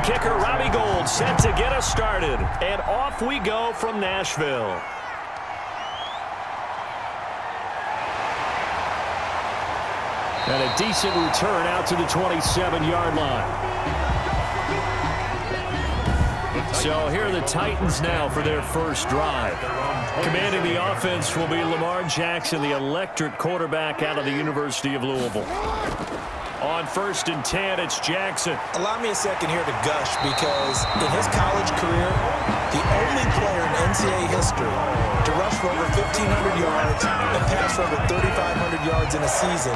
Returning kicker Robbie Gould set to get us started. And off we go from Nashville. And a decent return out to the 27-yard line. So here are the Titans now for their first drive. Commanding the offense will be Lamar Jackson, the electric quarterback out of the University of Louisville. On 1st and 10, it's Jackson. Allow me a second here to gush, because in his college career, the only player in NCAA history to rush for over 1,500 yards and pass for over 3,500 yards in a season,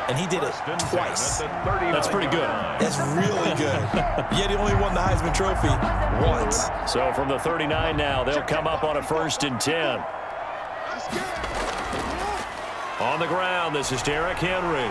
and he did it twice. That's pretty good. That's really good. Yet he only won the Heisman Trophy once. So from the 39 now, they'll come up on a 1st and 10. On the ground, this is Derrick Henry.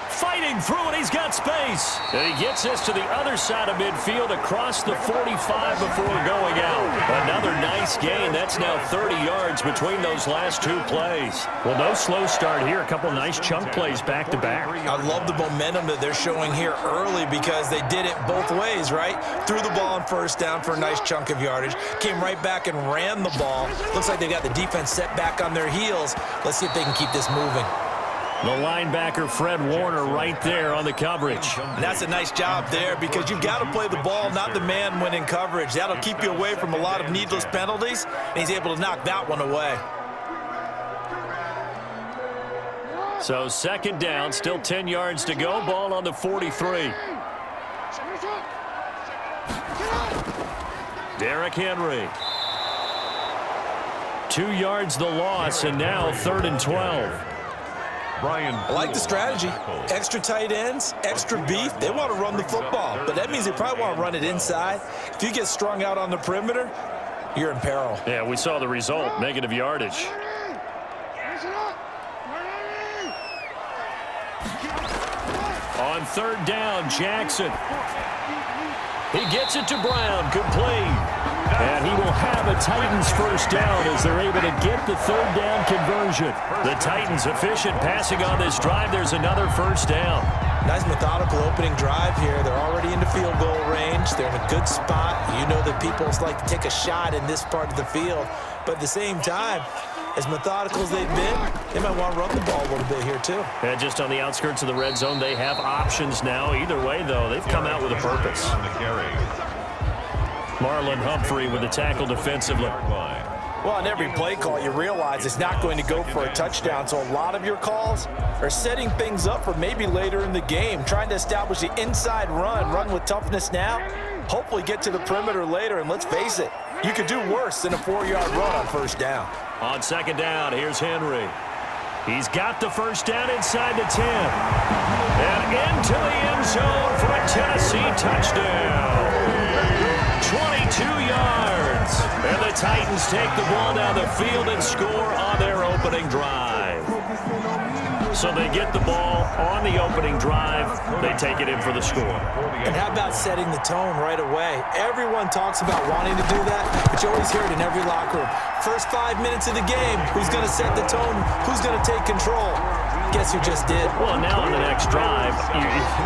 Fighting through it, he's got space. And he gets us to the other side of midfield across the 45 before going out. Another nice gain. That's now 30 yards between those last two plays. Well, no slow start here. A couple nice chunk plays back to back. I love the momentum that they're showing here early, because they did it both ways, right? Threw the ball on 1st down for a nice chunk of yardage. Came right back and ran the ball. Looks like they got the defense set back on their heels. Let's see if they can keep this moving. The linebacker, Fred Warner, right there on the coverage. And that's a nice job there, because you've got to play the ball, not the man when in coverage. That'll keep you away from a lot of needless penalties, and he's able to knock that one away. So 2nd down, still 10 yards to go. Ball on the 43. Derrick Henry. 2 yards the loss, and now 3rd and 12. I like the strategy. Extra tight ends, extra beef. They want to run the football, but that means they probably want to run it inside. If you get strung out on the perimeter, you're in peril. Yeah, we saw the result, negative yardage. On 3rd down, Jackson. He gets it to Brown, complete. And he will have a Titans first down as they're able to get the 3rd down conversion. The Titans efficient passing on this drive. There's another first down. Nice methodical opening drive here. They're already into field goal range. They're in a good spot. You know that people like to take a shot in this part of the field. But at the same time, as methodical as they've been, they might want to run the ball a little bit here too. And just on the outskirts of the red zone, they have options now. Either way, though, they've come out with a purpose. Marlon Humphrey with the tackle defensively. Well, on every play call, you realize it's not going to go for a touchdown, so a lot of your calls are setting things up for maybe later in the game, trying to establish the inside run with toughness now, hopefully get to the perimeter later, and let's face it, you could do worse than a 4-yard run on 1st down. On 2nd down, here's Henry. He's got the first down inside the 10. And into the end zone for a Tennessee touchdown. 22 yards. And the Titans take the ball down the field and score on their opening drive. So they get the ball on the opening drive. They take it in for the score. And how about setting the tone right away? Everyone talks about wanting to do that, but you always hear it in every locker room. First 5 minutes of the game, who's going to set the tone? Who's going to take control? Guess who just did? Well, now on the next drive,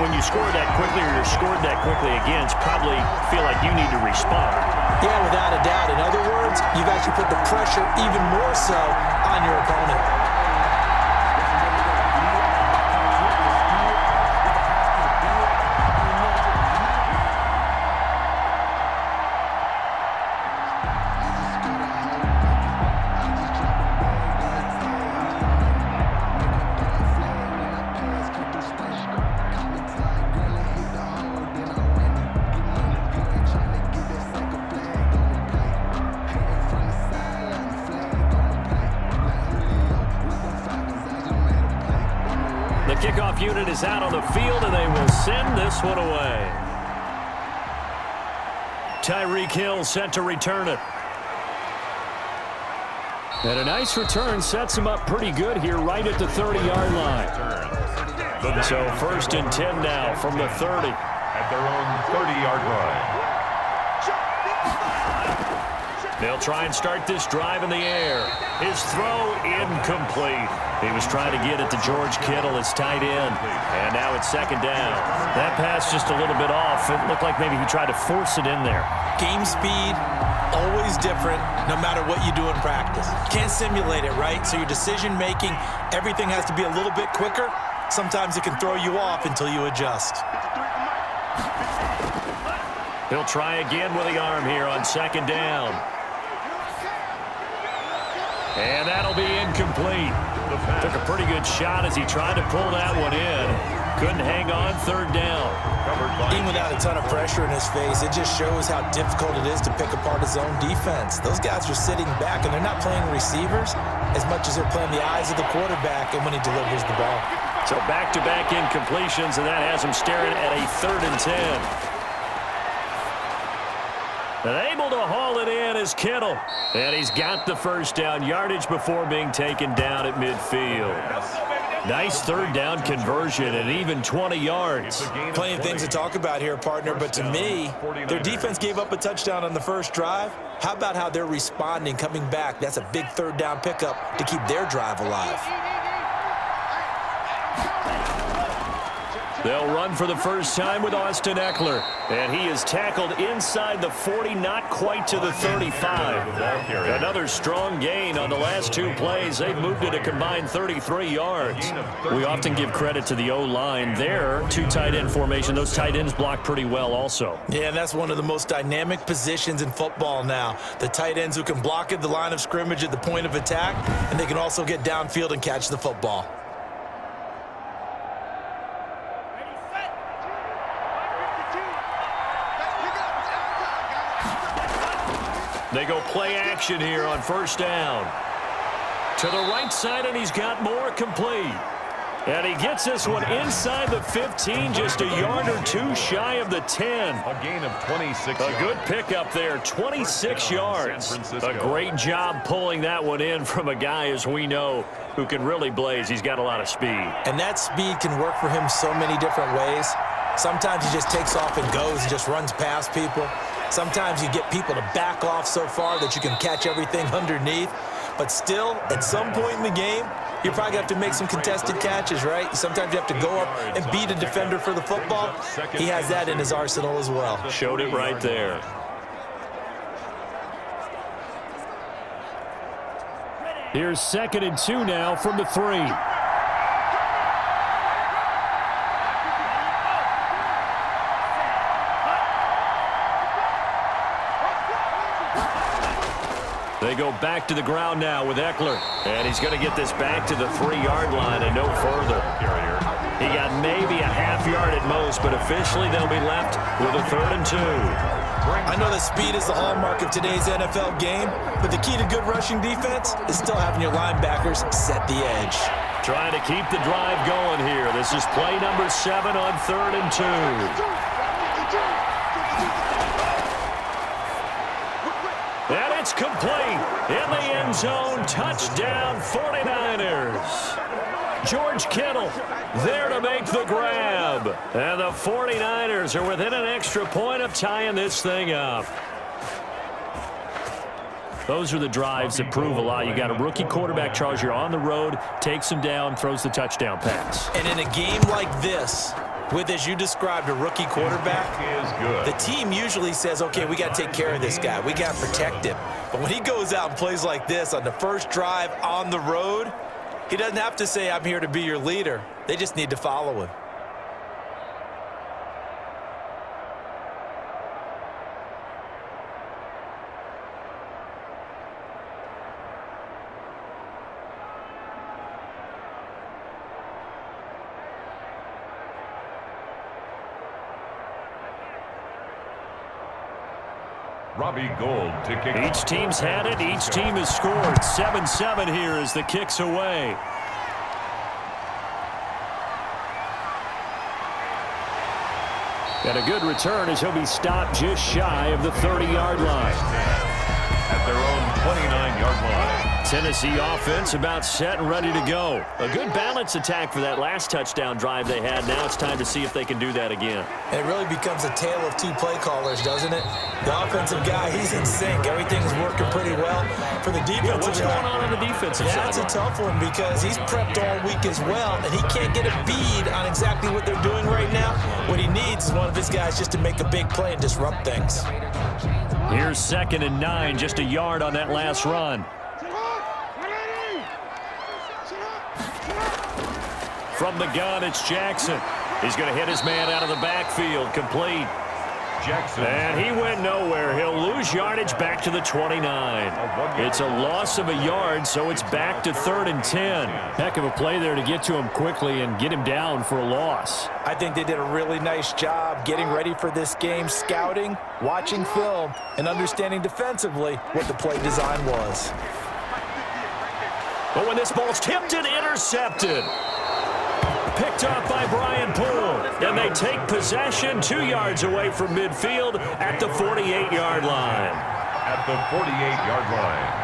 when you score that quickly or you're scored that quickly again, you probably feel like you need to respond. Yeah, without a doubt. In other words, you've actually put the pressure even more so on your opponent. Kickoff unit is out on the field, and they will send this one away. Tyreek Hill set to return it. And a nice return sets him up pretty good here right at the 30-yard line. So 1st and 10 now from the 30. At their own 30-yard line. They'll try and start this drive in the air. His throw incomplete. He was trying to get it to George Kittle, his tight end. And now it's second down. That pass just a little bit off. It looked like maybe he tried to force it in there. Game speed, always different no matter what you do in practice. Can't simulate it, right? So your decision making, everything has to be a little bit quicker. Sometimes it can throw you off until you adjust. He'll try again with the arm here on second down. And that'll be incomplete. Took a pretty good shot as he tried to pull that one in. Couldn't hang on, third down. Even without a ton of pressure in his face, it just shows how difficult it is to pick apart his own defense. Those guys are sitting back, and they're not playing receivers as much as they're playing the eyes of the quarterback and when he delivers the ball. So back-to-back incompletions, and that has him staring at a 3rd and 10. And able to haul it in is Kittle. And he's got the first down yardage before being taken down at midfield. Nice 3rd down conversion and even 20 yards. Plenty of things to talk about here, partner, but to me, their defense gave up a touchdown on the first drive. How about how they're responding, coming back? That's a big 3rd down pickup to keep their drive alive. They'll run for the first time with Austin Eckler. And he is tackled inside the 40, not quite to the 35. Another strong gain on the last 2 plays. They've moved it a combined 33 yards. We often give credit to the O-line. There, 2 tight end formation. Those tight ends block pretty well also. Yeah, and that's one of the most dynamic positions in football now. The tight ends who can block at the line of scrimmage at the point of attack, and they can also get downfield and catch the football. They go play action here on first down. To the right side, and he's got more complete. And he gets this one inside the 15, just a yard or 2 shy of the 10. A gain of 26 A good pickup there, 26 yards. A great job pulling that one in from a guy, as we know, who can really blaze. He's got a lot of speed. And that speed can work for him so many different ways. Sometimes he just takes off and goes and just runs past people. Sometimes you get people to back off so far that you can catch everything underneath. But still, at some point in the game, you're probably going to have to make some contested catches, right? Sometimes you have to go up and beat a defender for the football. He has that in his arsenal as well. Showed it right there. Here's 2nd and 2 now from the 3. They go back to the ground now with Eckler. And he's going to get this back to the 3-yard line and no further. He got maybe a half yard at most, but officially they'll be left with a 3rd and 2. I know that speed is the hallmark of today's NFL game, but the key to good rushing defense is still having your linebackers set the edge. Trying to keep the drive going here. This is play number 7 on 3rd and 2. And it's complete in the end zone. Touchdown, 49ers. George Kittle there to make the grab. And the 49ers are within an extra point of tying this thing up. Those are the drives that prove a lot. You got a rookie quarterback, Charles. You're on the road, takes him down, throws the touchdown pass. And in a game like this, with, as you described, a rookie quarterback, the team usually says, okay, we got to take care of this guy. We got to protect him. But when he goes out and plays like this on the first drive on the road, he doesn't have to say, I'm here to be your leader. They just need to follow him. Robbie Gould to kick off. Each team's had it. Each team has scored. 7-7 here as the kick's away. And a good return as he'll be stopped just shy of the 30-yard line. At their own 29-yard line. Tennessee offense about set and ready to go. A good balanced attack for that last touchdown drive they had. Now it's time to see if they can do that again. And it really becomes a tale of two play callers, doesn't it? The offensive guy, he's in sync. Everything's working pretty well. For the defensive what's going on the defensive side? That's a tough one because he's prepped all week as well, and he can't get a bead on exactly what they're doing right now. What he needs is one of his guys just to make a big play and disrupt things. Here's 2nd and 9, just a yard on that last run. From the gun, it's Jackson. He's going to hit his man out of the backfield, complete. Jackson. And he went nowhere. He'll lose yardage back to the 29. It's a loss of a yard, so it's back to 3rd and 10. Heck of a play there to get to him quickly and get him down for a loss. I think they did a really nice job getting ready for this game, scouting, watching film, and understanding defensively what the play design was. But when this ball's tipped and intercepted. Picked off by Brian Poole. And they take possession 2 yards away from midfield at the 48-yard line. At the 48-yard line.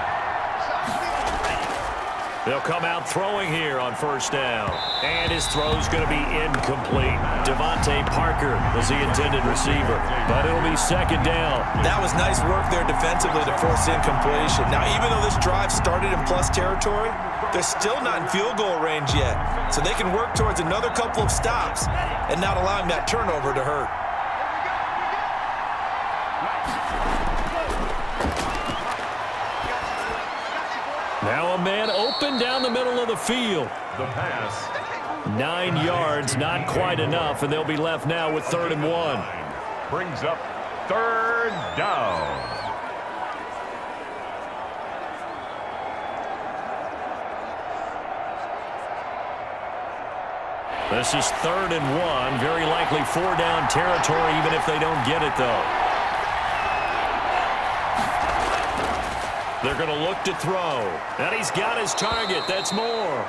They'll come out throwing here on 1st down. And his throw's going to be incomplete. Devontae Parker was the intended receiver. But it'll be 2nd down. That was nice work there defensively to force incompletion. Now, even though this drive started in plus territory, they're still not in field goal range yet. So they can work towards another couple of stops and not allowing that turnover to hurt. Now a man open down the middle of the field. The pass. 9 yards, not quite enough, and they'll be left now with 3rd and 1. Brings up 3rd down. This is 3rd and 1. Very likely 4-down territory, even if they don't get it, though. They're going to look to throw. And he's got his target. That's Moore.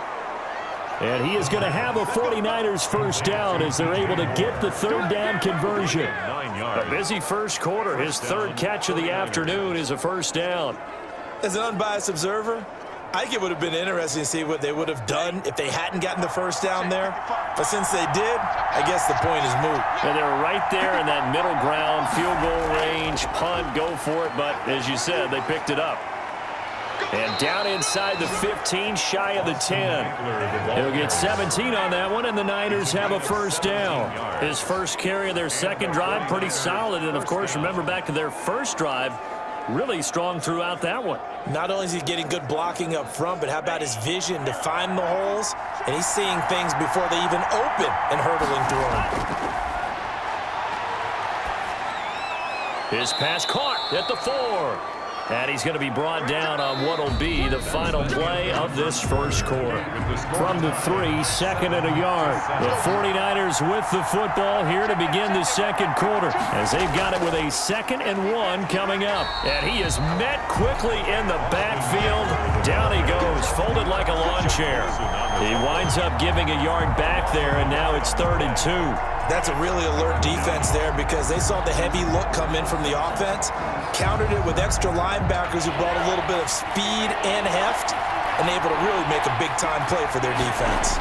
And he is going to have a 49ers 1st down as they're able to get the 3rd down conversion. A busy 1st quarter. His 3rd catch of the afternoon is a 1st down. As an unbiased observer, I think it would have been interesting to see what they would have done if they hadn't gotten the 1st down there. But since they did, I guess the point is moot. And they're right there in that middle ground, field goal range, punt, go for it. But as you said, they picked it up. And down inside the 15, shy of the 10. He'll get 17 on that one, and the Niners have a 1st down. His 1st carry of their 2nd drive, pretty solid. And, of course, remember back to their 1st drive, really strong throughout that one. Not only is he getting good blocking up front, but how about his vision to find the holes? And he's seeing things before they even open and hurdling through him. His pass caught at the 4. And he's going to be brought down on what will be the final play of this 1st quarter. From the 3, 2nd and a yard. The 49ers with the football here to begin the 2nd quarter as they've got it with a 2nd and 1 coming up. And he is met quickly in the backfield. Down he goes, folded like a lawn chair. He winds up giving a yard back there, and now it's 3rd and 2. That's a really alert defense there because they saw the heavy look come in from the offense, countered it with extra linebackers who brought a little bit of speed and heft, and able to really make a big-time play for their defense.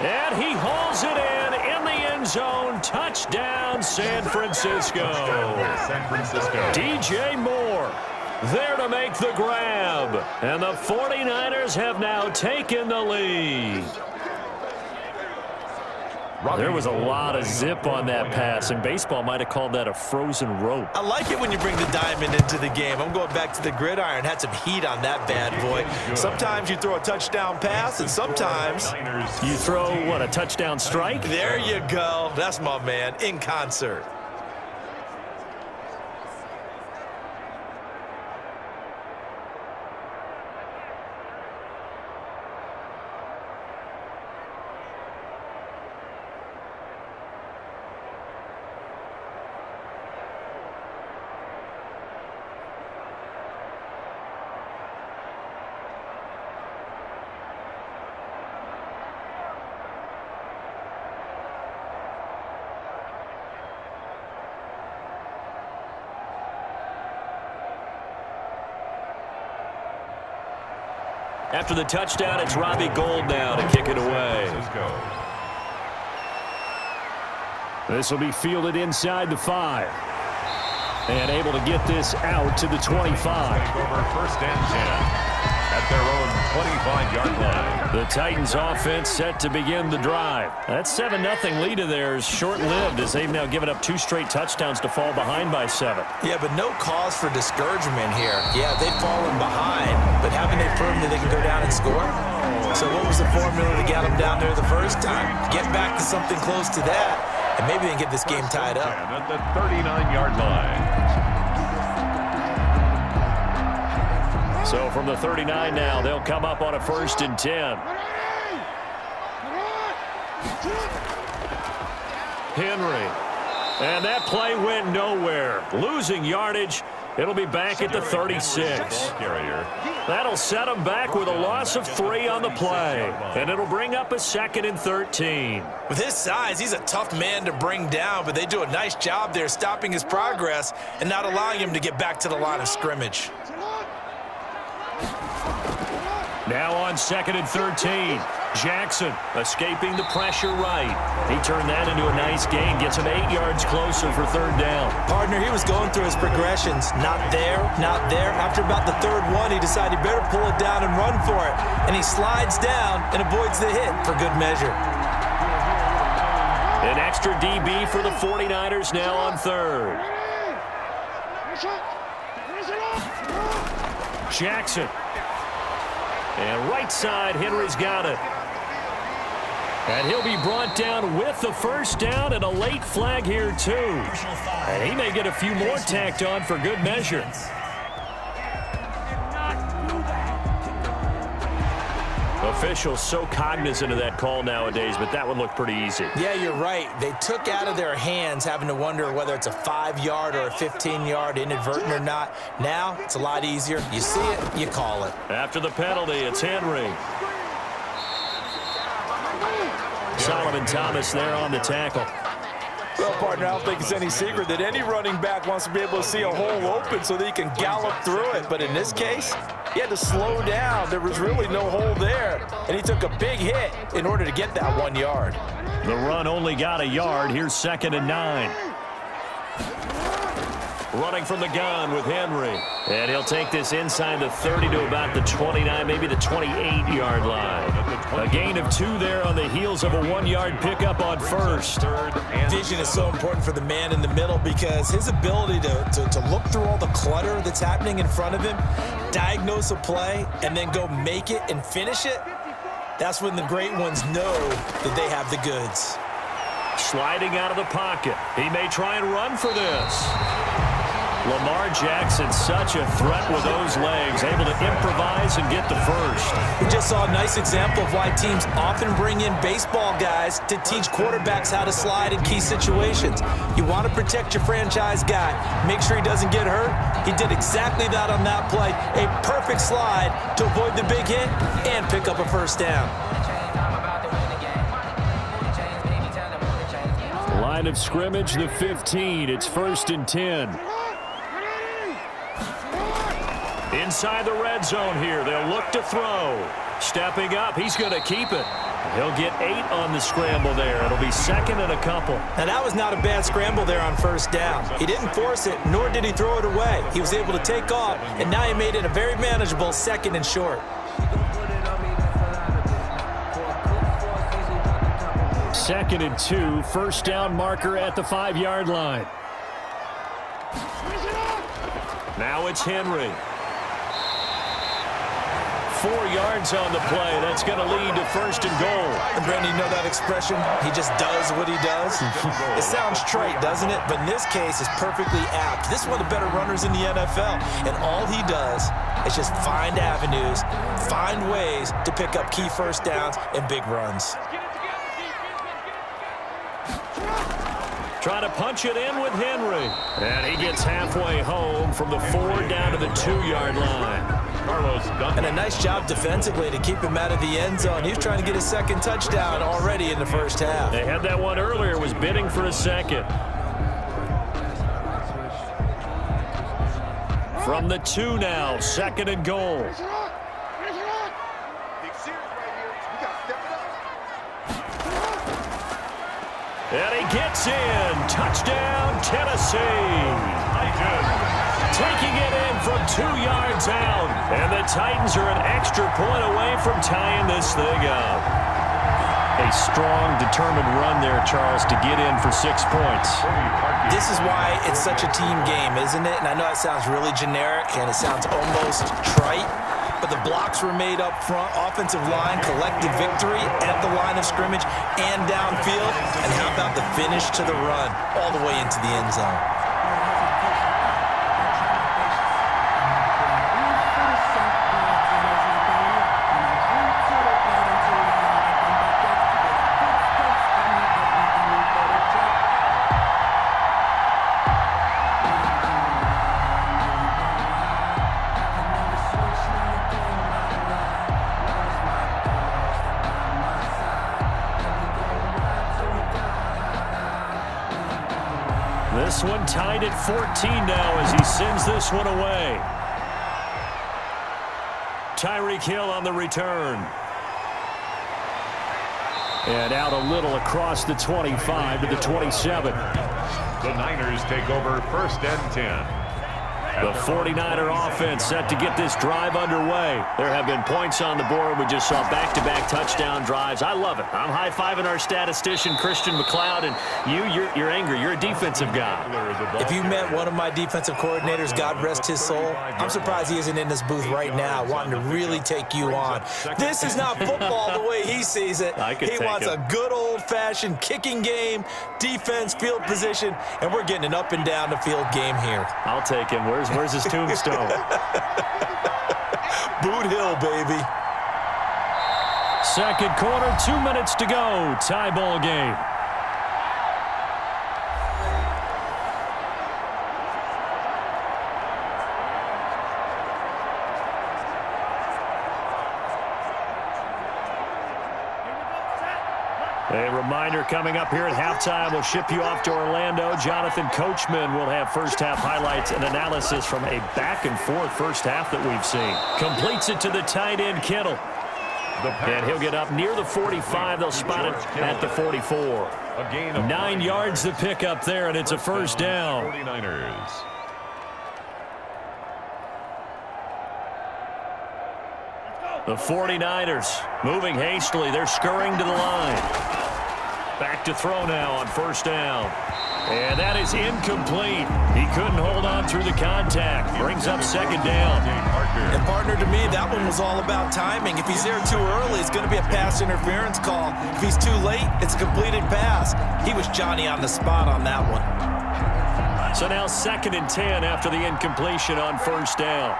And he hauls it in the end zone. Touchdown, San Francisco. San Francisco. DJ Moore there to make the grab. And the 49ers have now taken the lead. There was a lot of zip on that pass, and baseball might have called that a frozen rope. I like it when you bring the diamond into the game. I'm going back to the gridiron. Had some heat on that bad boy. Sometimes you throw a touchdown pass, and sometimes you throw, what, a touchdown strike? There you go. That's my man, in concert. After the touchdown, it's Robbie Gould now to kick it away. This will be fielded inside the 5. And able to get this out to the 25. Over first and 10 at their own 25-yard line. The Titans offense set to begin the drive. That 7-0 lead of theirs short-lived as they've now given up 2 straight touchdowns to fall behind by 7. Yeah, but no cause for discouragement here. Yeah, they've fallen behind, but haven't they proven that they can go down and score? So what was the formula that got them down there the first time? Get back to something close to that, and maybe they can get this game tied up. At the 39-yard line. So from the 39 now, they'll come up on a 1st and 10. Henry. And that play went nowhere. Losing yardage. It'll be back at the 36. That'll set them back with a loss of 3 on the play. And it'll bring up a 2nd and 13. With his size, he's a tough man to bring down, but they do a nice job there stopping his progress and not allowing him to get back to the line of scrimmage. Now on 2nd and 13. Jackson escaping the pressure right. He turned that into a nice gain. Gets him 8 yards closer for 3rd down. Partner, he was going through his progressions. Not there, not there. After about the 3rd one, he decided he better pull it down and run for it. And he slides down and avoids the hit for good measure. An extra DB for the 49ers now on 3rd. Jackson. And right side, Henry's got it. And he'll be brought down with the 1st down and a late flag here, too. And he may get a few more tacked on for good measure. Officials so cognizant of that call nowadays, but that one looked pretty easy. Yeah, you're right. They took out of their hands having to wonder whether it's a 5-yard or a 15-yard inadvertent or not. Now, it's a lot easier. You see it, you call it. After the penalty, it's Henry. Solomon Thomas there on the tackle. Well, partner, I don't think it's any secret that any running back wants to be able to see a hole open so that he can gallop through it. But in this case, he had to slow down. There was really no hole there, and he took a big hit in order to get that 1 yard. The run only got a yard. Here's 2nd and 9. Running from the gun with Henry. And he'll take this inside the 30 to about the 29, maybe the 28-yard line. A gain of 2 there on the heels of a 1-yard pickup on 1st. Vision is so important for the man in the middle because his ability to look through all the clutter that's happening in front of him, diagnose a play, and then go make it and finish it, that's when the great ones know that they have the goods. Sliding out of the pocket. He may try and run for this. Lamar Jackson, such a threat with those legs, able to improvise and get the 1st. We just saw a nice example of why teams often bring in baseball guys to teach quarterbacks how to slide in key situations. You want to protect your franchise guy. Make sure he doesn't get hurt. He did exactly that on that play. A perfect slide to avoid the big hit and pick up a 1st down. Line of scrimmage, the 15. It's 1st and 10. Inside the red zone here. They'll look to throw. Stepping up. He's going to keep it. He'll get 8 on the scramble there. It'll be 2nd and a couple. Now, that was not a bad scramble there on 1st down. He didn't force it, nor did he throw it away. He was able to take off, and now he made it a very manageable 2nd and short. 2nd and 2. 1st down marker at the 5-yard line. Now it's Henry. 4 yards on the play. That's going to lead to 1st and goal. And Brandon, you know that expression? He just does what he does. It sounds trite, doesn't it? But in this case, it's perfectly apt. This is one of the better runners in the NFL. And all he does is just find avenues, find ways to pick up key 1st downs and big runs. Trying to punch it in with Henry. And he gets halfway home from the 4 down to the 2-yard line. And a nice job defensively to keep him out of the end zone. He was trying to get his 2nd touchdown already in the 1st half. They had that one earlier, was bidding for a 2nd. From the 2 now, 2nd and goal. And he gets in. Touchdown, Tennessee. Taking it in from 2 yards out. And the Titans are an extra point away from tying this thing up. A strong, determined run there, Charles, to get in for 6 points. This is why it's such a team game, isn't it? And I know it sounds really generic and it sounds almost trite, but the blocks were made up front, offensive line, collective victory at the line of scrimmage and downfield. And how about the finish to the run all the way into the end zone? This one tied at 14 now as he sends this one away. Tyreek Hill on the return. And out a little across the 25 to the 27. The Niners take over 1st and 10. The 49er offense set to get this drive underway. There have been points on the board. We just saw back-to-back touchdown drives. I love it. I'm high-fiving our statistician, Christian McLeod, and you're angry. You're a defensive guy. If you met one of my defensive coordinators, God rest his soul, I'm surprised he isn't in this booth right now wanting to really take you on. This is not football the way he sees it. He wants a good old-fashioned kicking game, defense, field position, and we're getting an up-and-down-the-field game here. I'll take him. Where's his tombstone? Boot Hill, baby. Second quarter, 2 minutes to go. Tie ball game. A reminder coming up here at halftime. We'll ship you off to Orlando. Jonathan Coachman will have first-half highlights and analysis from a back-and-forth first half that we've seen. Completes it to the tight end, Kittle. And he'll get up near the 45. They'll spot it at the 44. 9 yards to pick up there, and it's a first down. 49ers. The 49ers moving hastily. They're scurrying to the line. Back to throw now on first down. And that is incomplete. He couldn't hold on through the contact. Brings up second down. And partner, to me, that one was all about timing. If he's there too early, it's going to be a pass interference call. If he's too late, it's a completed pass. He was Johnny on the spot on that one. So now 2nd and 10 after the incompletion on first down.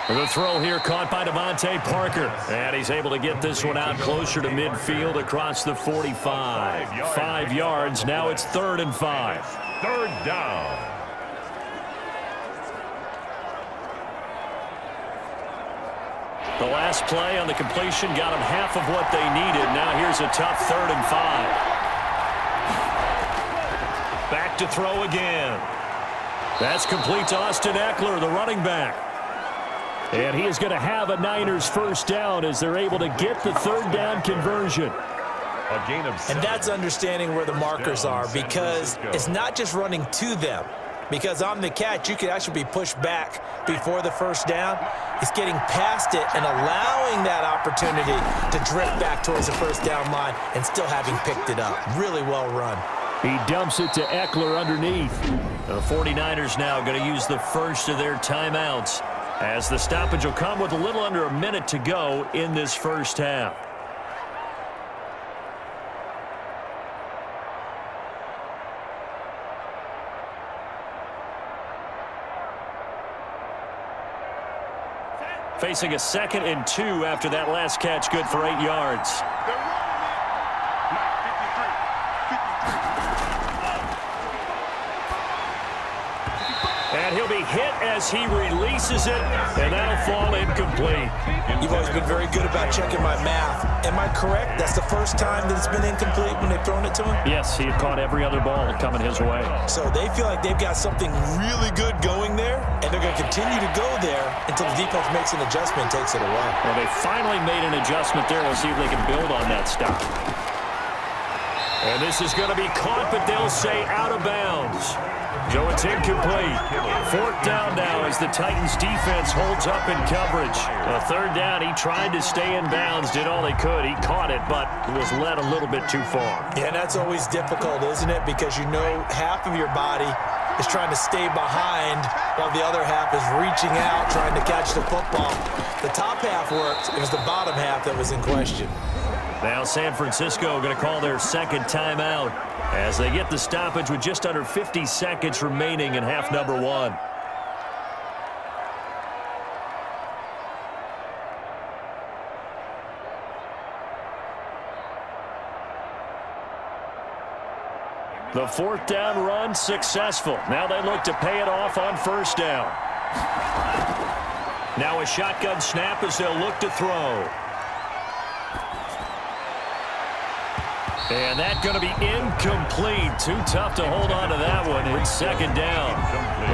The throw here caught by Devontae Parker. And he's able to get this one out closer to midfield across the 45. 5 yards. Now it's 3rd and 5. 3rd down. The last play on the completion got them half of what they needed. Now here's a tough 3rd and 5. Back to throw again. That's complete to Austin Eckler, the running back. And he is going to have a Niners first down as they're able to get the 3rd down conversion. A gain of 7. And that's understanding where the markers are, because it's not just running to them. Because on the catch, you could actually be pushed back before the first down. It's getting past it and allowing that opportunity to drift back towards the first down line and still having picked it up. Really well run. He dumps it to Eckler underneath. The 49ers now going to use the first of their timeouts, as the stoppage will come with a little under a minute to go in this first half. Facing a 2nd and 2 after that last catch, good for 8 yards. And he'll be hit as he releases it, and that'll fall incomplete. You've always been very good about checking my math. Am I correct? That's the first time that it's been incomplete when they've thrown it to him? Yes, he had caught every other ball coming his way. So they feel like they've got something really good going there, and they're going to continue to go there until the defense makes an adjustment and takes it away. Well, they finally made an adjustment there. We'll see if they can build on that stop. And this is going to be caught, but they'll say out of bounds. So it's incomplete. Fourth down now as the Titans defense holds up in coverage. Third down, he tried to stay in bounds, did all he could. He caught it, but was led a little bit too far. Yeah, that's always difficult, isn't it? Because you know half of your body is trying to stay behind while the other half is reaching out, trying to catch the football. The top half worked. It was the bottom half that was in question. Now San Francisco going to call their second timeout as they get the stoppage with just under 50 seconds remaining in half number one. The fourth down run successful. Now they look to pay it off on first down. Now a shotgun snap as they'll look to throw. And that's going to be incomplete. Too tough to hold on to that one. It's second down.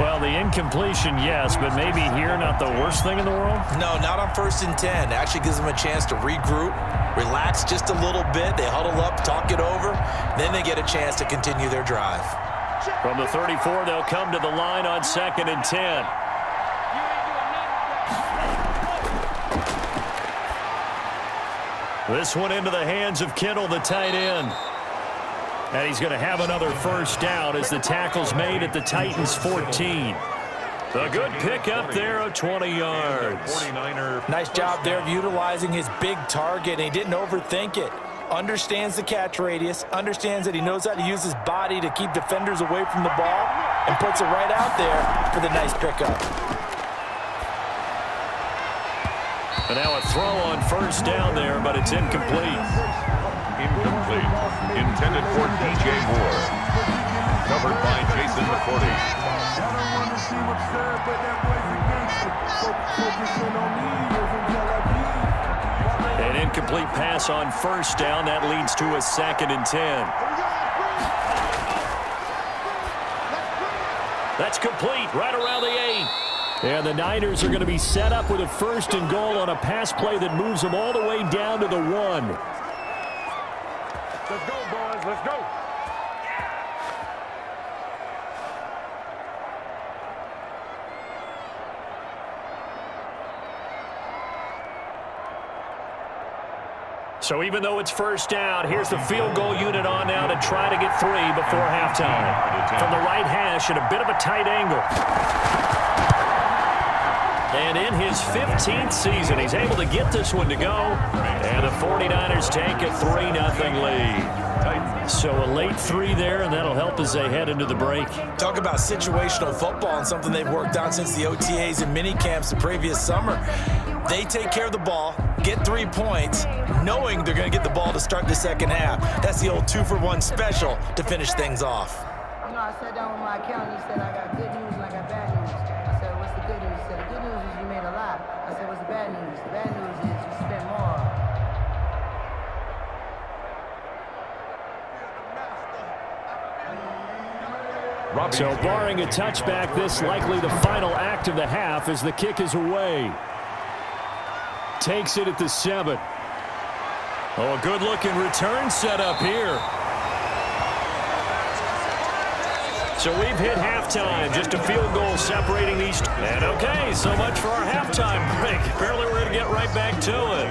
Well, the incompletion, yes, but maybe here not the worst thing in the world? No, not on 1st and 10. It actually gives them a chance to regroup, relax just a little bit. They huddle up, talk it over. Then they get a chance to continue their drive. From the 34, they'll come to the line on 2nd and 10. This one into the hands of Kittle, the tight end. And he's going to have another first down as the tackle's made at the Titans' 14. A good pickup there of 20 yards. Nice job there of utilizing his big target, and he didn't overthink it. Understands the catch radius, understands that he knows how to use his body to keep defenders away from the ball, and puts it right out there for the nice pickup. And now a throw on first down there, but it's incomplete. Incomplete. Intended for DJ Moore. Covered by Jason McCourty. An incomplete pass on first down. That leads to a 2nd and 10. That's complete right around the 8. And the Niners are going to be set up with a 1st and goal on a pass play that moves them all the way down to the 1. Let's go, boys. Let's go. So even though it's first down, here's the field goal unit on now to try to get 3 before halftime. From the right hash at a bit of a tight angle. And in his 15th season, he's able to get this one to go. And the 49ers take a 3-0 lead. So a late 3 there, and that'll help as they head into the break. Talk about situational football and something they've worked on since the OTAs and mini camps the previous summer. They take care of the ball, get 3 points, knowing they're going to get the ball to start the second half. That's the old 2-for-1 special to finish things off. You know, I sat down with my accountant. He said, I got good news and I got bad news. I said, what's the good news? He said, the good news is you made a lot. I said, what's the bad news? The bad news is you spent more. So barring a touchback, this likely the final act of the half as the kick is away. Takes it at the 7. Oh, a good-looking return set up here. So we've hit halftime. Just a field goal separating these. And okay, so much for our halftime break. Apparently we're going to get right back to it.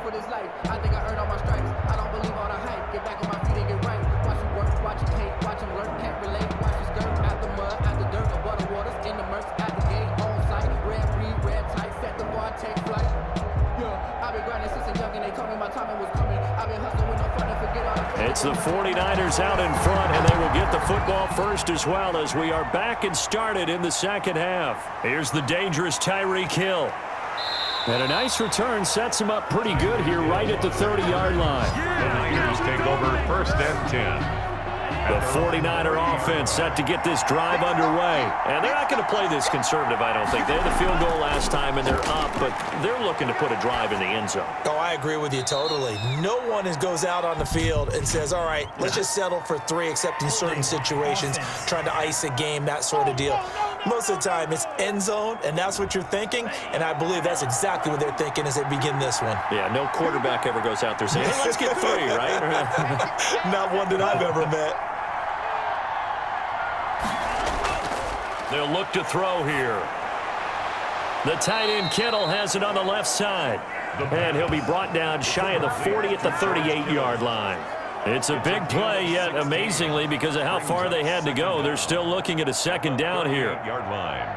For this life, I think I earned all my stripes. I don't believe all the hype. Get back on my feet and get right. Watch you work, watch you hate, watch them lurk, can't relate. Watch you skirt out the mud, out the dirt, above the waters, in the murks, at the gate, on site. Red free, red tight, set the bar, take flight. Yeah, I've been grinding since a young and they told me my timing was coming. I've been hustling with no fun and forget all the. It's the 49ers out in front, and they will get the football first as well as we are back and started in the second half. Here's the dangerous Tyreek Hill. And a nice return sets him up pretty good here right at the 30-yard line. The Niners take over 1st and 10. The 49er offense set to get this drive underway. And they're not going to play this conservative, I don't think. They had the field goal last time, and they're up, but they're looking to put a drive in the end zone. Oh, I agree with you totally. No one goes out on the field and says, all right, let's just settle for 3, except in certain situations, trying to ice a game, that sort of deal. Most of the time, it's end zone, and that's what you're thinking, and I believe that's exactly what they're thinking as they begin this one. Yeah, no quarterback ever goes out there saying, hey, let's get 3, right? Not one that I've ever met. They'll look to throw here. The tight end Kittle has it on the left side. And he'll be brought down shy of the 40 at the 38-yard line. It's a big play, yet amazingly, because of how far they had to go, they're still looking at a second down here. Yard line.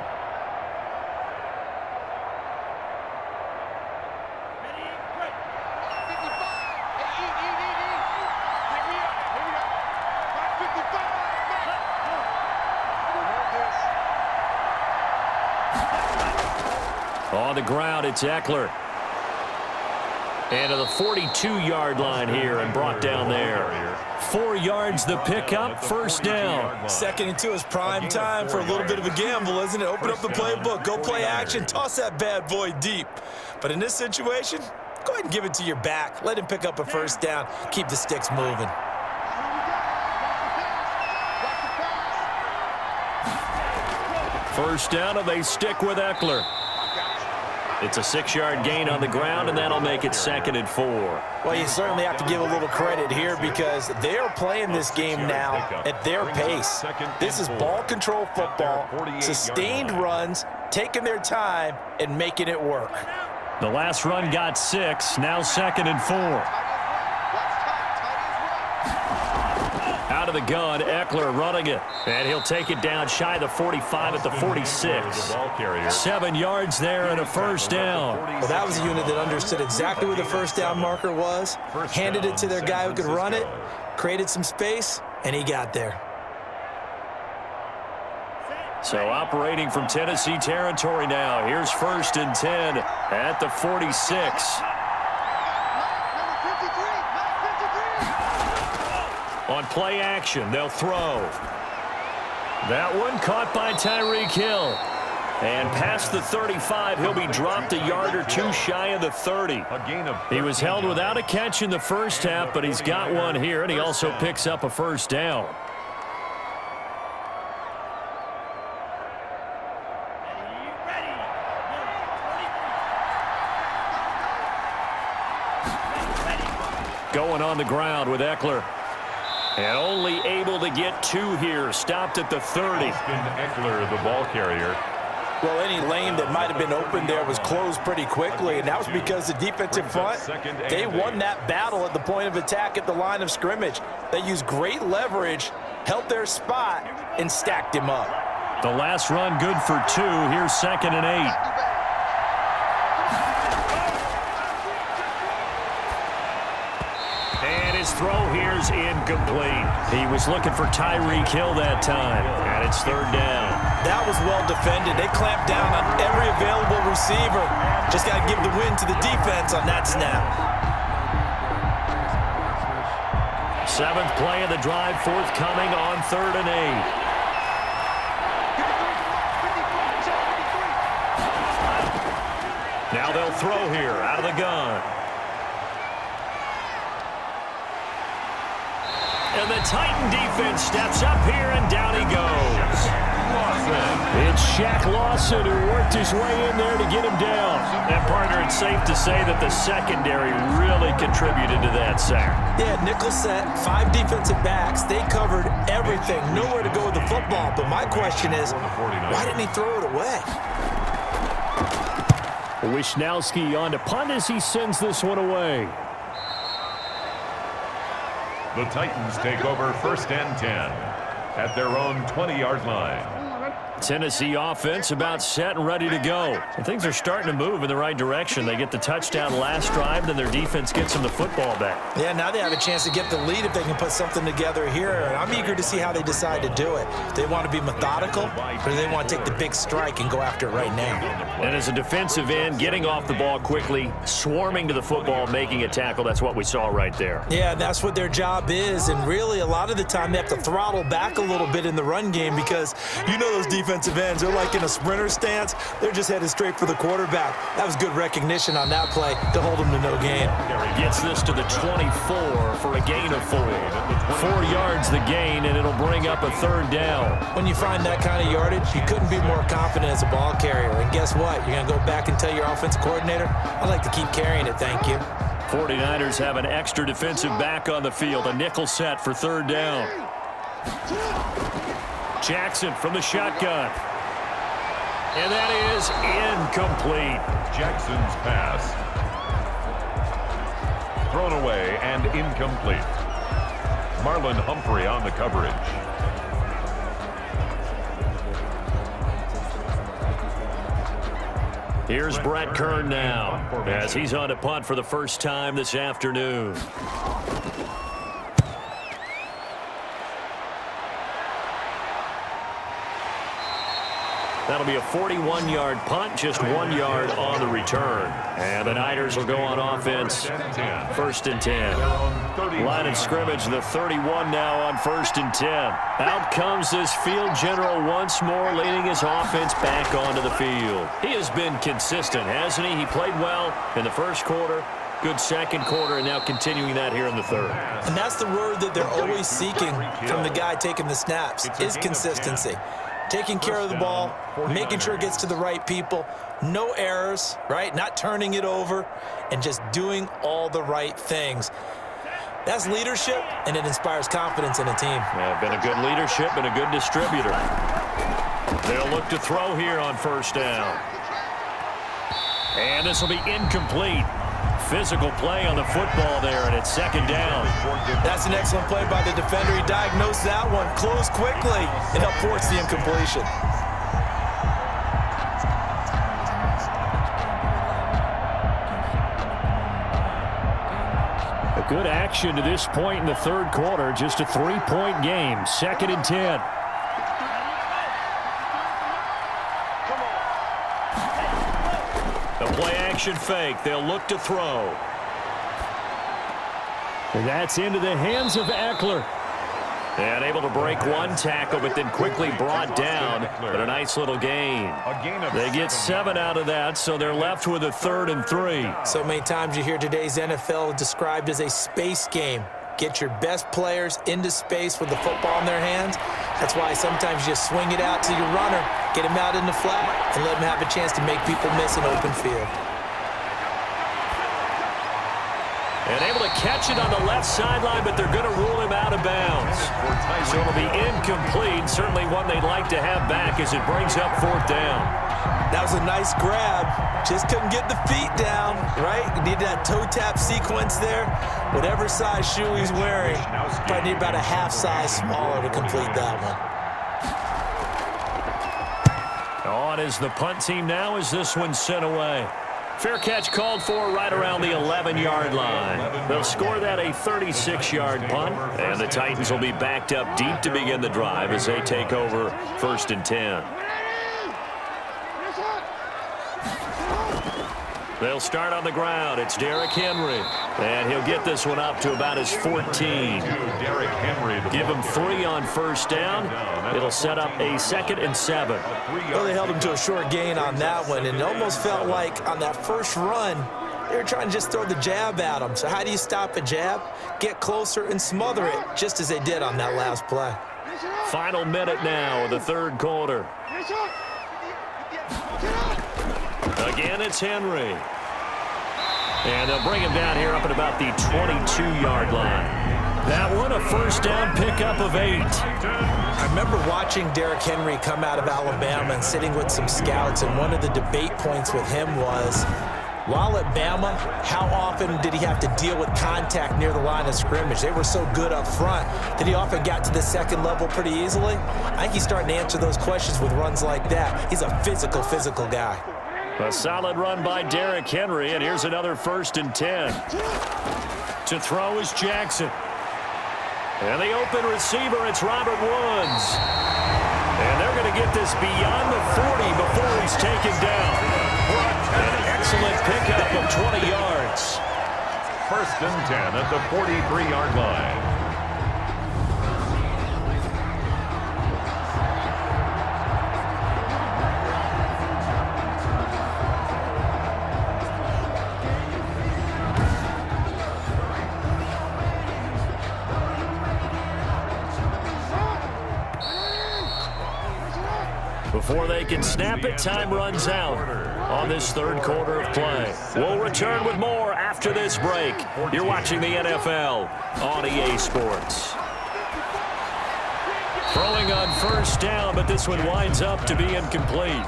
On the ground, it's Eckler. And to the 42-yard line here and brought down there. 4 yards the pickup, first down. 2nd and 2 is prime time for a little bit of a gamble, isn't it? Open up the playbook, go play action, toss that bad boy deep. But in this situation, go ahead and give it to your back. Let him pick up a first down. Keep the sticks moving. First down, and they stick with Eckler. It's a 6-yard gain on the ground, and that'll make it 2nd and 4. Well, you certainly have to give a little credit here because they're playing this game now at their pace. This is ball control football, sustained runs, taking their time, and making it work. The last run got 6, now 2nd and 4. Out of the gun, Eckler running it. And he'll take it down shy of the 45 at the 46. 7 yards there and a first down. Well, that was a unit that understood exactly where the first down marker was, handed it to their guy who could run it, created some space, and he got there. So operating from Tennessee territory now. Here's 1st and 10 at the 46. On play action, they'll throw. That one caught by Tyreek Hill. And past the 35, he'll be dropped a yard or 2 shy of the 30. He was held without a catch in the first half, but he's got one here, and he also picks up a first down. Going on the ground with Eckler. And only able to get 2 here. Stopped at the 30. Eckler, the ball carrier. Well, any lane that might have been open there was closed pretty quickly, and that was because the defensive front, they won that battle at the point of attack at the line of scrimmage. They used great leverage, held their spot, and stacked him up. The last run good for 2. Here's 2nd and 8. His throw here's incomplete. He was looking for Tyreek Hill that time, and it's 3rd down. That was well defended. They clamped down on every available receiver. Just got to give the win to the defense on that snap. 7th play of the drive, forthcoming on 3rd and 8. Now they'll throw here out of the gun. And the Titan defense steps up here, and down he goes. It's Shaq Lawson who worked his way in there to get him down. And, partner, it's safe to say that the secondary really contributed to that sack. Yeah, nickel set, 5 defensive backs. They covered everything. Nowhere to go with the football. But my question is, why didn't he throw it away? Wisnowski on to punt as he sends this one away. The Titans take over 1st and 10 at their own 20-yard line. Tennessee offense about set and ready to go. And things are starting to move in the right direction. They get the touchdown last drive, then their defense gets them the football back. Yeah, now they have a chance to get the lead if they can put something together here. And I'm eager to see how they decide to do it. Do they want to be methodical, or do they want to take the big strike and go after it right now? And as a defensive end, getting off the ball quickly, swarming to the football, making a tackle, that's what we saw right there. Yeah, that's what their job is. And really, a lot of the time, they have to throttle back a little bit in the run game because you know those defensive ends, they're like in a sprinter stance. They're just headed straight for the quarterback. That was good recognition on that play to hold them to no gain. Gets this to the 24 for a gain of 4. 4 yards the gain, and it'll bring up a third down. When you find that kind of yardage, you couldn't be more confident as a ball carrier. And guess what? You're going to go back and tell your offensive coordinator, I'd like to keep carrying it, thank you. 49ers have an extra defensive back on the field. A nickel set for third down. Jackson from the shotgun. And that is incomplete. Jackson's pass. Thrown away and incomplete. Marlon Humphrey on the coverage. Here's Brett Kern now as he's on a punt for the first time this afternoon. That'll be a 41-yard punt, just 1 yard on the return. And the Niners will go on offense, 1st and 10. Line of scrimmage, the 31 now on 1st and 10. Out comes this field general once more, leading his offense back onto the field. He has been consistent, hasn't he? He played well in the first quarter, good second quarter, and now continuing that here in the third. And that's the word that they're always seeking from the guy taking the snaps, is consistency. Taking care of the ball, making sure it gets to the right people, no errors, right? Not turning it over, and just doing all the right things. That's leadership, and it inspires confidence in a team. Yeah, been a good leadership and a good distributor. They'll look to throw here on 1st down. And this will be incomplete. Physical play on the football there, and it's 2nd down. That's an excellent play by the defender. He diagnosed that one, closed quickly, and helped force the incompletion. A good action to this point in the third quarter. Just a 3-point game. 2nd and 10. The play action fake. They'll look to throw. And that's into the hands of Eckler. And able to break one tackle, but then quickly brought down. But a nice little gain. They get 7 out of that, so they're left with a 3rd and 3. So many times you hear today's NFL described as a space game. Get your best players into space with the football in their hands. That's why sometimes you just swing it out to your runner, get him out in the flat, and let him have a chance to make people miss an open field. And able to catch it on the left sideline, but they're going to rule him out of bounds. So it'll be incomplete. Certainly one they'd like to have back as it brings up 4th down. That was a nice grab. Just couldn't get the feet down, right? You need that toe tap sequence there. Whatever size shoe he's wearing, probably need about a half size smaller to complete that one. On is the punt team now as this one's sent away. Fair catch called for right around the 11-yard line. They'll score that a 36-yard punt, and the Titans will be backed up deep to begin the drive as they take over 1st and 10. They'll start on the ground. It's Derrick Henry. And he'll get this one up to about his 14. Give him 3 on 1st down. It'll set up a 2nd and 7. Well, they held him to a short gain on that one, and it almost felt like on that first run, they were trying to just throw the jab at him. So how do you stop a jab? Get closer and smother it, just as they did on that last play. Final minute now of the third quarter. Again, it's Henry. And they'll bring him down here up at about the 22-yard line. That one, a 1st down pickup of 8. I remember watching Derrick Henry come out of Alabama and sitting with some scouts, and one of the debate points with him was, While at Bama, how often did he have to deal with contact near the line of scrimmage? They were so good up front that he often got to the second level pretty easily. I think he's starting to answer those questions with runs like that. He's a physical guy. A solid run by Derrick Henry, and here's another 1st and 10. To throw is Jackson. And the open receiver, it's Robert Woods. And they're going to get this beyond the 40 before he's taken down. An excellent pickup of 20 yards. 1st and 10 at the 43-yard line. Before they can snap it, time runs out on this 3rd quarter of play. We'll return with more after this break. You're watching the NFL on EA Sports. Throwing on 1st down, but this one winds up to be incomplete.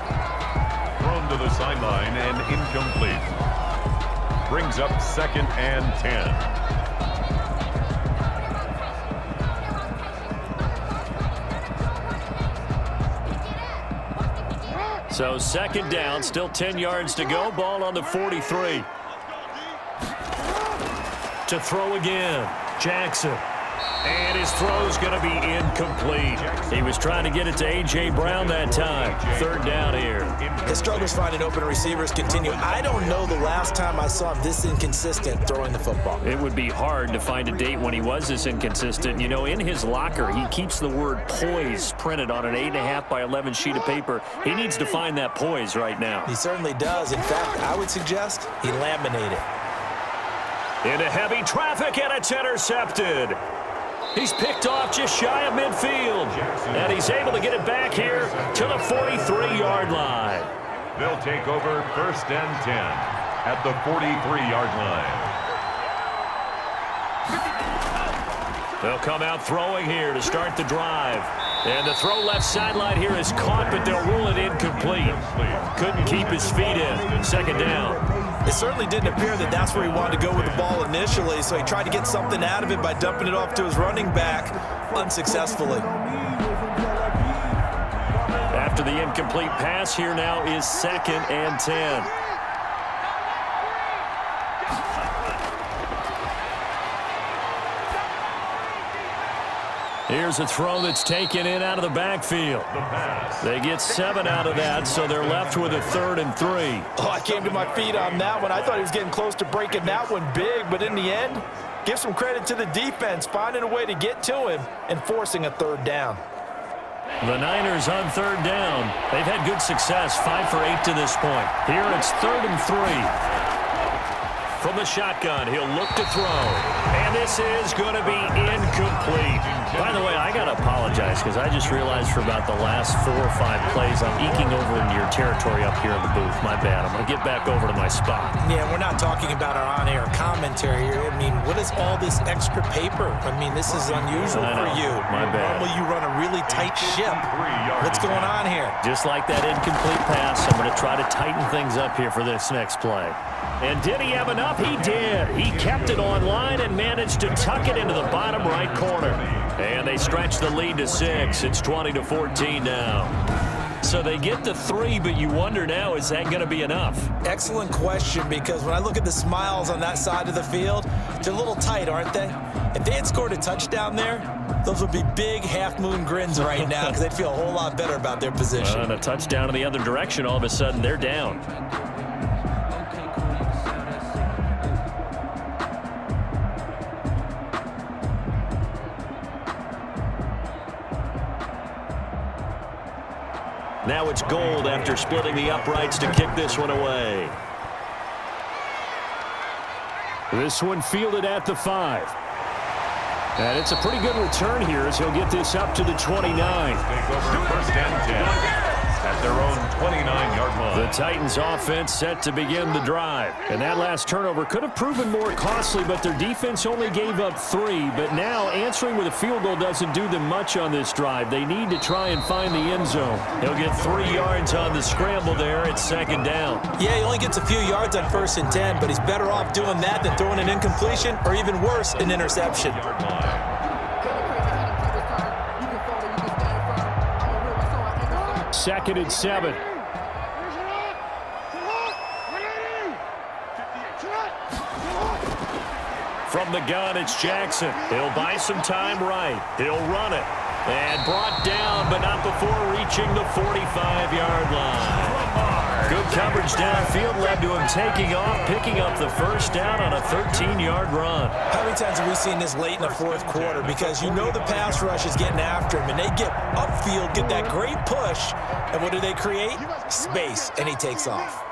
Thrown to the sideline and incomplete. Brings up 2nd and 10. So 2nd down, still 10 yards to go. Ball on the 43. To throw again, Jackson. And his throw's going to be incomplete. He was trying to get it to A.J. Brown that time. 3rd down here. His struggles finding open receivers continue. I don't know the last time I saw him this inconsistent throwing the football. It would be hard to find a date when he was this inconsistent. You know, in his locker, he keeps the word poise printed on an 8.5 by 11 sheet of paper. He needs to find that poise right now. He certainly does. In fact, I would suggest he laminate it. Into heavy traffic, and it's intercepted. He's picked off just shy of midfield. And he's able to get it back here to the 43-yard line. They'll take over 1st and 10 at the 43-yard line. They'll come out throwing here to start the drive. And the throw left sideline here is caught, but they'll rule it incomplete. Couldn't keep his feet in. 2nd down. It certainly didn't appear that that's where he wanted to go with the ball initially, so he tried to get something out of it by dumping it off to his running back unsuccessfully. After the incomplete pass, here now is 2nd and 10. Here's a throw that's taken in out of the backfield. They get 7 out of that, so they're left with a 3rd and 3. Oh, I came to my feet on that one. I thought he was getting close to breaking that one big, but in the end, give some credit to the defense, finding a way to get to him and forcing a 3rd down. The Niners on 3rd down. They've had good success, 5 for 8 to this point. Here it's 3rd and 3. From the shotgun, he'll look to throw. And this is going to be incomplete. By the way, I got to apologize because I just realized for about the last 4 or 5 plays, I'm eking over into your territory up here in the booth. My bad. I'm going to get back over to my spot. Yeah, we're not talking about our on-air commentary here. I mean, what is all this extra paper? I mean, this is unusual for you. My bad. Normally you run a really tight ship. What's going on here? Just like that incomplete pass, I'm going to try to tighten things up here for this next play. And did he have enough? He did. He kept it online and managed to tuck it into the bottom right corner. And they stretch the lead to 6. It's 20-14 now. So they get the 3, but you wonder now, is that going to be enough? Excellent question, because when I look at the smiles on that side of the field, they're a little tight, aren't they? If they had scored a touchdown there, those would be big half-moon grins right now because they'd feel a whole lot better about their position. And a touchdown in the other direction, all of a sudden they're down. Now it's Gold after splitting the uprights to kick this one away. This one fielded at the 5. And it's a pretty good return here as he'll get this up to the 29. Take over 1st and 10. at their own 29-yard line. The Titans offense set to begin the drive. And that last turnover could have proven more costly, but their defense only gave up 3. But now answering with a field goal doesn't do them much on this drive. They need to try and find the end zone. He'll get 3 yards on the scramble there. It's second down. Yeah, he only gets a few yards on 1st and 10, but he's better off doing that than throwing an incompletion or even worse, an interception. Second and 7. From the gun, it's Jackson. He'll buy some time right. He'll run it. And brought down, but not before reaching the 45-yard line. Good coverage downfield led to him taking off, picking up the first down on a 13-yard run. How many times have we seen this late in the fourth quarter? Because you know the pass rush is getting after him, and they get upfield, get that great push, and what do they create? Space, and he takes off.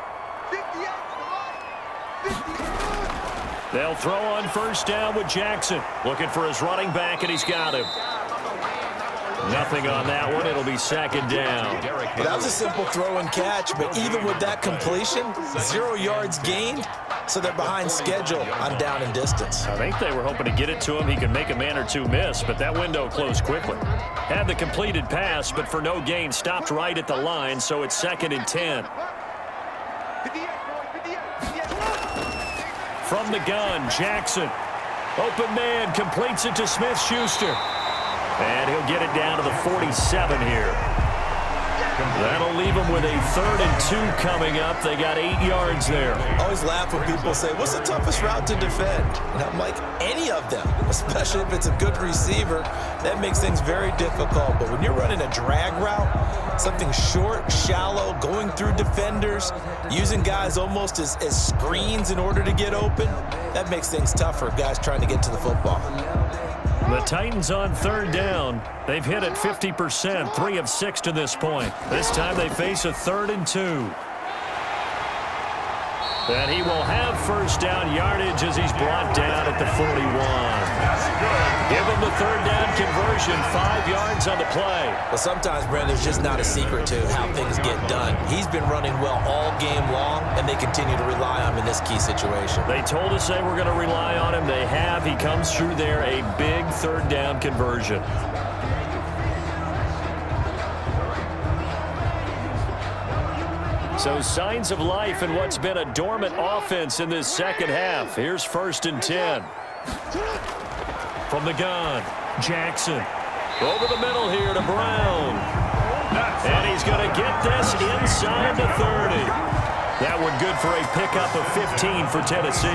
They'll throw on first down with Jackson. Looking for his running back, and he's got him. Nothing on that one. It'll be second down. Well, that was a simple throw and catch, but even with that completion, 0 yards gained, so they're behind schedule on down and distance. I think they were hoping to get it to him. He could make a man or two miss, but that window closed quickly. Had the completed pass, but for no gain, stopped right at the line, so it's second and 10. From the gun, Jackson. Open man, completes it to Smith-Schuster. And he'll get it down to the 47 here. That'll leave them with a 3rd and 2 coming up. They got 8 yards there. I always laugh when people say, what's the toughest route to defend? And I'm like, any of them, especially if it's a good receiver. That makes things very difficult. But when you're running a drag route, something short, shallow, going through defenders, using guys almost as screens in order to get open, that makes things tougher, guys trying to get to the football. The Titans on 3rd down. They've hit it 50%, 3 of 6 to this point. This time they face a 3rd and 2. And he will have first down yardage as he's brought down at the 41. Give him the 3rd down conversion, 5 yards on the play. Well, sometimes, Brent, there's just not a secret to how things get done. He's been running well all game long, and they continue to rely on him in this key situation. They told us they were going to rely on him. They have. He comes through there, a big 3rd down conversion. So signs of life in what's been a dormant offense in this second half. Here's 1st and 10. From the gun, Jackson. Over the middle here to Brown. And he's going to get this inside the 30. That one good for a pickup of 15 for Tennessee.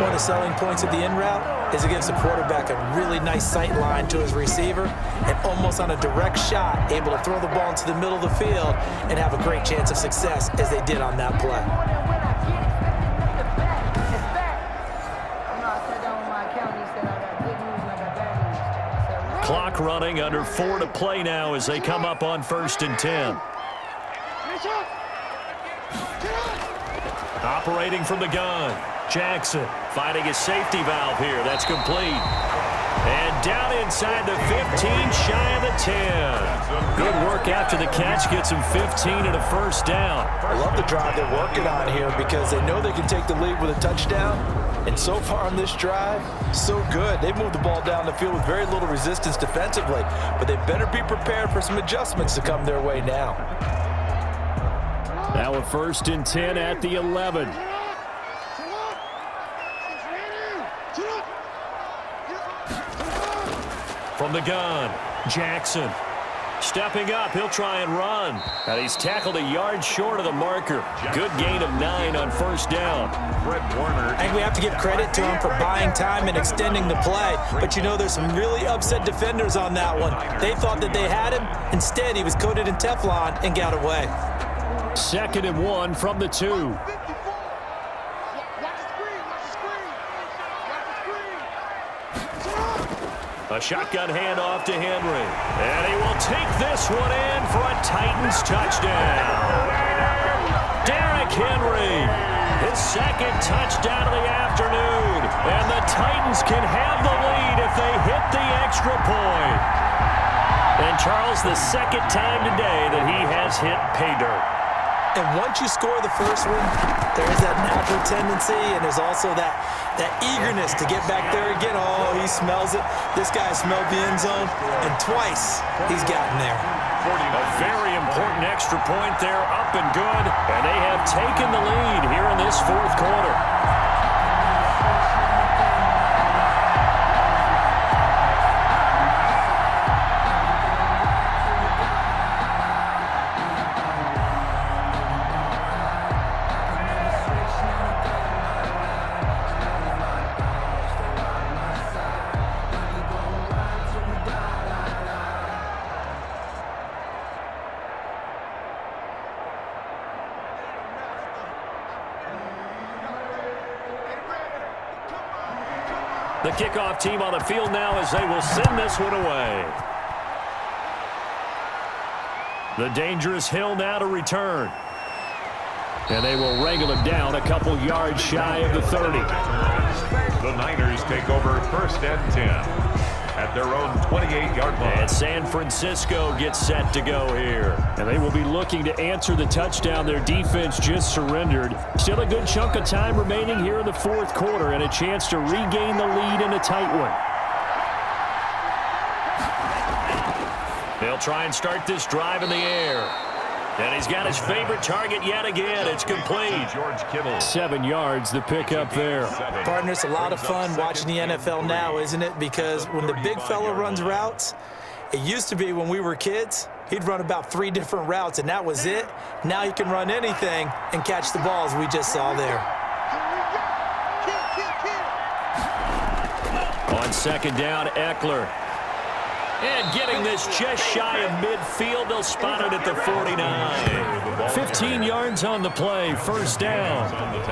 One of the selling points of the in route is it gives the quarterback a really nice sight line to his receiver and almost on a direct shot able to throw the ball into the middle of the field and have a great chance of success as they did on that play. Clock running, under 4 to play now as they come up on 1st and 10. Operating from the gun, Jackson finding his safety valve here. That's complete. And down inside the 15, shy of the 10. Good work after the catch, gets him 15 and a first down. I love the drive they're working on here because they know they can take the lead with a touchdown. And so far on this drive, so good. They've moved the ball down the field with very little resistance defensively, but they better be prepared for some adjustments to come their way now. Now a 1st and 10 at the 11. From the gun, Jackson. Stepping up, he'll try and run. And he's tackled a yard short of the marker. Good gain of 9 on first down. I think we have to give credit to him for buying time and extending the play. But you know, there's some really upset defenders on that one. They thought that they had him. Instead, he was coated in Teflon and got away. 2nd and 1 from the 2. A shotgun handoff to Henry. And he will take this one in for a Titans touchdown. Derrick Henry, his 2nd touchdown of the afternoon. And the Titans can have the lead if they hit the extra point. And And, Charles, the second time today that he has hit pay dirt. And once you score the first one, there's that natural tendency, and there's also that eagerness to get back there again. Oh, he smells it. This guy smelled the end zone, and twice he's gotten there. A very important extra point there, up and good. And they have taken the lead here in this fourth quarter. The kickoff team on the field now as they will send this one away. The dangerous Hill now to return. And they will wrangle him down a couple yards shy of the 30. The Niners take over 1st and 10 at their own 28-yard line. And San Francisco gets set to go here. And they will be looking to answer the touchdown their defense just surrendered. Still a good chunk of time remaining here in the fourth quarter and a chance to regain the lead in a tight one. They'll try and start this drive in the air. And he's got his favorite target yet again. It's complete. 7 yards, the pickup there. Partner, it's a lot of fun watching the NFL now, isn't it? Because when the big fella runs routes, it used to be when we were kids, he'd run about 3 different routes, and that was it. Now he can run anything and catch the balls we just saw there. On second down, Eckler. And getting this just shy of midfield, they'll spot it at the 49. 15 yards on the play, first down.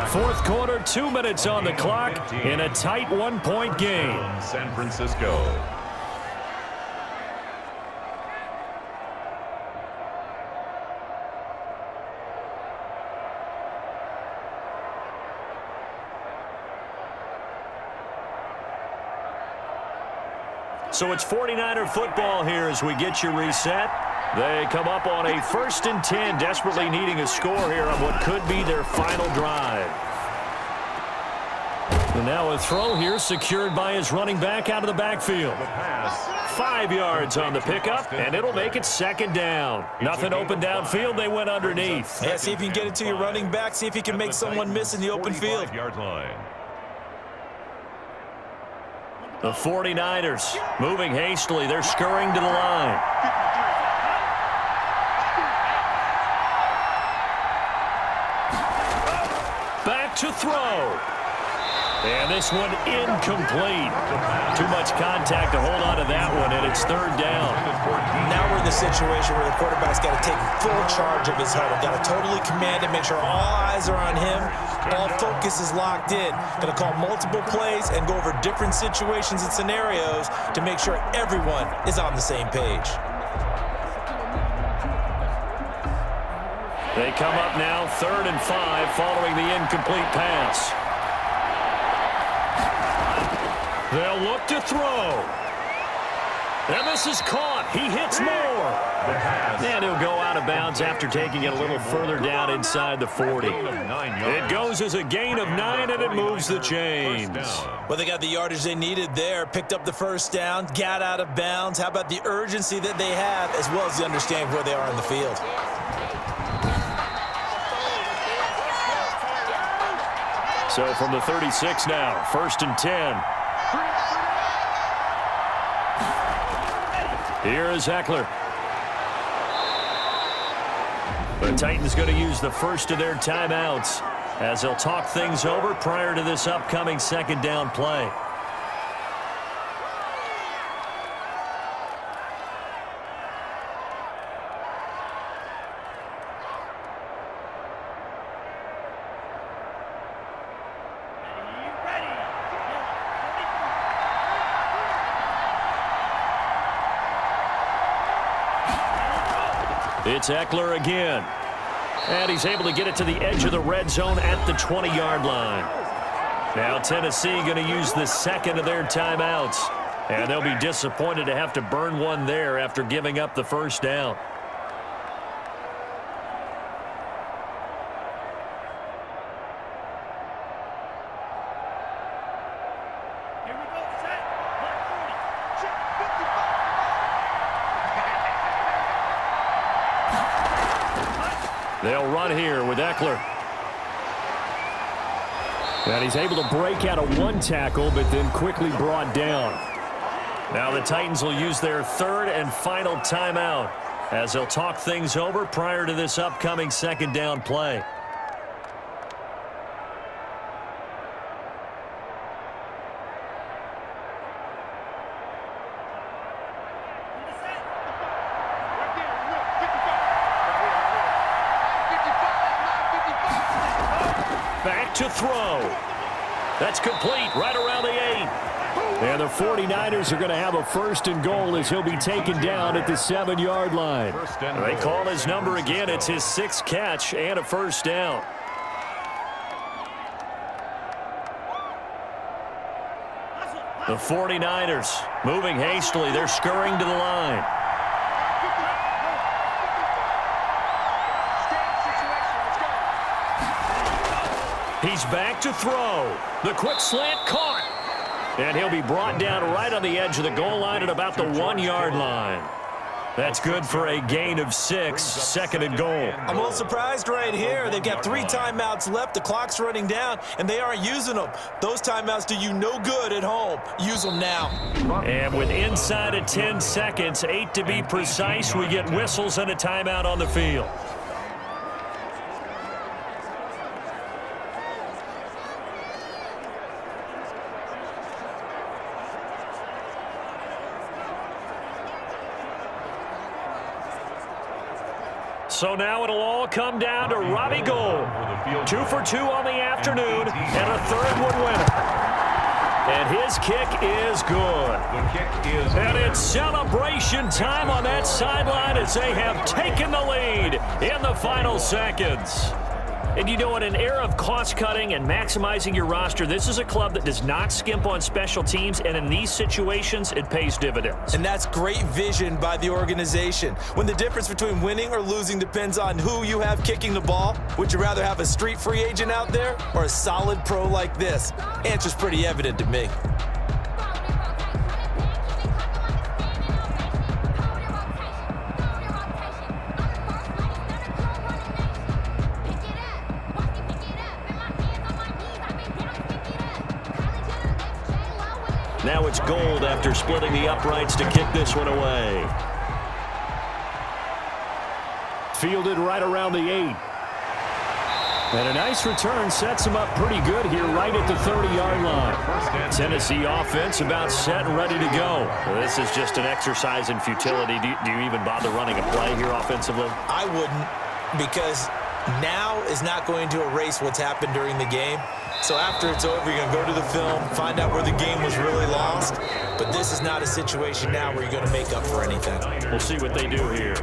Fourth quarter, 2 minutes on the clock in a tight 1-point game. San Francisco. So it's 49er football here as we get you reset. They come up on a 1st and 10, desperately needing a score here on what could be their final drive. And now a throw here secured by his running back out of the backfield. 5 yards on the pickup, and it'll make it 2nd down. Nothing open downfield, they went underneath. Yeah, see if you can get it to your running back, see if you can make someone miss in the open field. The 49ers moving hastily. They're scurrying to the line. Back to throw. And this one incomplete. Too much contact to hold on to that one, and it's 3rd down. Now we're in the situation where the quarterback's got to take full charge of his huddle. Got to totally command it, make sure all eyes are on him. All focus is locked in. Going to call multiple plays and go over different situations and scenarios to make sure everyone is on the same page. They come up now 3rd and 5 following the incomplete pass. They'll look to throw. And this is caught. He hits more. And he'll go out of bounds after taking it a little further down inside the 40. It goes as a gain of 9, and it moves the chains. Well, they got the yardage they needed there, picked up the first down, got out of bounds. How about the urgency that they have, as well as the understanding where they are in the field? So from the 36 now, 1st and 10. Here is Eckler. The Titans going to use the first of their timeouts as they'll talk things over prior to this upcoming 2nd down play. It's Eckler again. And he's able to get it to the edge of the red zone at the 20-yard line. Now Tennessee going to use the 2nd of their timeouts. And they'll be disappointed to have to burn one there after giving up the first down. They'll run here with Eckler. And he's able to break out of one tackle, but then quickly brought down. Now the Titans will use their third and final timeout as they'll talk things over prior to this upcoming second down play. Back to throw. That's complete right around the 8. And the 49ers are going to have a first and goal as he'll be taken down at the 7-yard line. They call his number again. It's his 6th catch and a first down. The 49ers moving hastily. They're scurrying to the line. He's back to throw. The quick slant caught. And he'll be brought down right on the edge of the goal line at about the 1-yard line. That's good for a gain of 6, second and goal. I'm a little surprised right here. They've got 3 timeouts left. The clock's running down, and they aren't using them. Those timeouts do you no good at home. Use them now. And with inside of 10 seconds, 8 to be precise, we get whistles and a timeout on the field. So now it'll all come down to Robbie Gould. 2 for 2 on the afternoon, and a third one winner. And his kick is good. And it's celebration time on that sideline as they have taken the lead in the final seconds. And you know, in an era of cost-cutting and maximizing your roster, this is a club that does not skimp on special teams, and in these situations, it pays dividends. And that's great vision by the organization. When the difference between winning or losing depends on who you have kicking the ball, would you rather have a street free agent out there or a solid pro like this? Answer's pretty evident to me. Now it's Gould after splitting the uprights to kick this one away. Fielded right around the 8. And a nice return sets him up pretty good here right at the 30-yard line. Tennessee offense about set and ready to go. Well, this is just an exercise in futility. Do you even bother running a play here offensively? I wouldn't, because now is not going to erase what's happened during the game. So after it's over, you're going to go to the film, find out where the game was really lost. But this is not a situation now where you're going to make up for anything. We'll see what they do here.